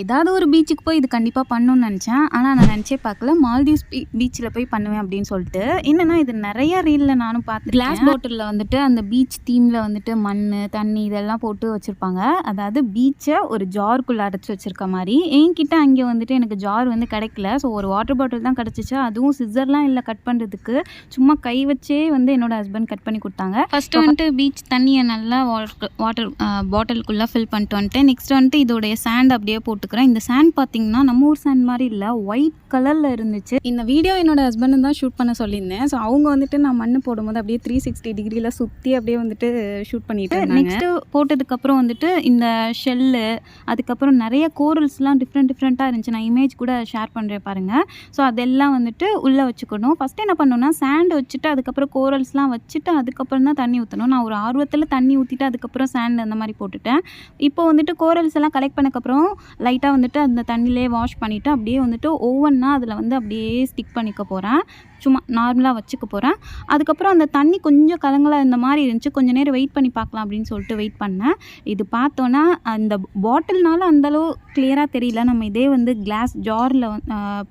ஏதாவது ஒரு பீச்சுக்கு போய் இது கண்டிப்பாக பண்ணணும்னு நினச்சேன். ஆனால் நான் நினச்சே பார்க்கல மால்தீவ்ஸ் பீச்சில் போய் பண்ணுவேன் அப்படின்னு சொல்லிட்டு. என்னென்னா இது நிறைய ரீலில் நானும் பார்த்து கிளாஸ் பாட்டிலில் வந்துட்டு அந்த பீச் தீமில் வந்துட்டு மண் தண்ணி இதெல்லாம் போட்டு வச்சுருப்பாங்க. அதாவது பீச்சை ஒரு ஜாருக்குள்ளே அடைச்சி வச்சுருக்க மாதிரி. என்கிட்ட அங்கே வந்துட்டு எனக்கு ஜார் வந்து கிடைக்கல. ஸோ ஒரு வாட்டர் பாட்டில் தான் கிடச்சிச்சு. அதுவும் சிசர்லாம் இல்லை கட் பண்ணுறதுக்கு. சும்மா கை வச்சே வந்து என்னோட ஹஸ்பண்ட் கட் பண்ணி கொடுத்தாங்க. ஃபஸ்ட்டு வந்துட்டு பீச் தண்ணியை நல்லா வாட்டர் பாட்டிலுக்குள்ளே ஃபில் பண்ணிட்டு வந்துட்டு நெக்ஸ்ட் வந்துட்டு இதோடைய சாண்ட் அப்படியே போட்டுக்கிறேன். இந்த சாண்ட் பார்த்தீங்கன்னா நம்ம ஊர் சாண்ட் மாதிரி இல்லை, ஒயிட் கலரில் இருந்துச்சு. இந்த வீடியோ என்னோட ஹஸ்பண்ட் தான் ஷூட் பண்ண சொல்லியிருந்தேன். ஸோ அவங்க வந்துட்டு நான் மண் போடும்போது அப்படியே 360 டிகிரியில் சுற்றி அப்படியே வந்துட்டு ஷூட் பண்ணிட்டு நெக்ஸ்ட்டு போட்டதுக்கப்புறம் வந்துட்டு இந்த ஷெல்லு அதுக்கப்புறம் நிறைய கோரல்ஸ்லாம் டிஃப்ரெண்ட்டாக இருந்துச்சு. நான் இமேஜ் கூட ஷேர் பண்ணுறேன் பாருங்கள். ஸோ அதெல்லாம் வந்துட்டு உள்ளே வச்சுக்கணும். ஃபஸ்ட்டு என்ன பண்ணணும்னா சாண்ட் வச்சுட்டு அதுக்கப்புறம் கோரல்ஸ்லாம் வச்சுட்டு அதுக்கப்புறம் தான் தண்ணி ஊற்றணும். நான் ஒரு ஆர்வத்தில் தண்ணி ஊற்றிட்டு அதுக்கப்புறம் சாண்ட் அந்த மாதிரி போட்டுட்டேன். இப்போ வந்துட்டு கோரல்ஸ் எல்லாம் கலெக்ட் பண்ணக்கப்புறம் லைட்டாக வந்துட்டு அந்த தண்ணியிலே வாஷ் பண்ணிவிட்டு அப்படியே வந்துட்டு ஒவ்வொன்றா அதில் வந்து அப்படியே ஸ்டிக் பண்ணிக்க போகிறேன். சும்மா நார்மலாக வச்சுக்க போகிறேன். அதுக்கப்புறம் அந்த தண்ணி கொஞ்சம் கலங்கலாக இந்த மாதிரி இருந்துச்சு. கொஞ்சம் நேரம் வெயிட் பண்ணி பார்க்கலாம் அப்படின்னு சொல்லிட்டு வெயிட் பண்ணேன். இது பார்த்தோன்னா அந்த பாட்டில்னால அந்தளவு கிளியராக தெரியல. நம்ம இதே வந்து கிளாஸ் ஜாரில்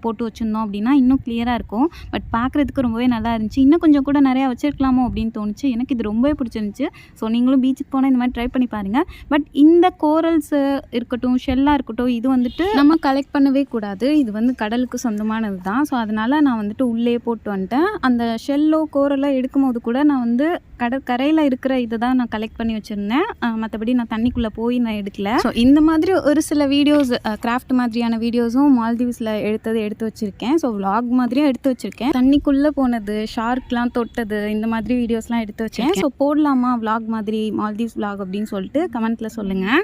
போட்டு வச்சுருந்தோம் அப்படின்னா இன்னும் கிளியராக இருக்கும். பட் பார்க்குறதுக்கு ரொம்பவே நல்லா இருந்துச்சு. இன்னும் கொஞ்சம் கூட நிறையா வச்சுருக்கலாமோ அப்படின்னு தோணுச்சு. எனக்கு இது ரொம்பவே பிடிச்சிருந்துச்சு. ஸோ நீங்களும் பீச்சுக்கு போனால் இந்த மாதிரி ட்ரை பண்ணி பாருங்கள். பட் இந்த கோரல்ஸு இருக்கட்டும் ஷெல்லாக இருக்கட்டும் இது வந்துட்டு நம்ம கலெக்ட் பண்ணவே கூடாது. இது வந்து கடலுக்கு சொந்தமானது தான். ஸோ அதனால் நான் வந்துட்டு உள்ளே போட்டு வந்துட்டேன். அந்த ஷெல்லோ கோரலோ எடுக்கும்போது கூட நான் வந்து கடற்கரையில் இருக்கிற இதை தான் நான் கலெக்ட் பண்ணி வச்சுருந்தேன். மற்றபடி நான் தண்ணிக்குள்ளே போய் நான் எடுக்கல. ஸோ இந்த மாதிரி ஒரு சில வீடியோஸ் கிராஃப்ட் மாதிரியான வீடியோஸும் மால்தீவ்ஸில் எடுத்து வச்சுருக்கேன். ஸோ விலாக் மாதிரியும் எடுத்து வச்சுருக்கேன். தண்ணிக்குள்ளே போனது ஷார்க்லாம் தொட்டது இந்த மாதிரி வீடியோஸ்லாம் எடுத்து வச்சேன். ஸோ போடலாமா விலாக் மாதிரி மால்தீவ்ஸ் விலாக் அப்படின்னு சொல்லிட்டு கமெண்ட்டில் சொல்லுங்கள்.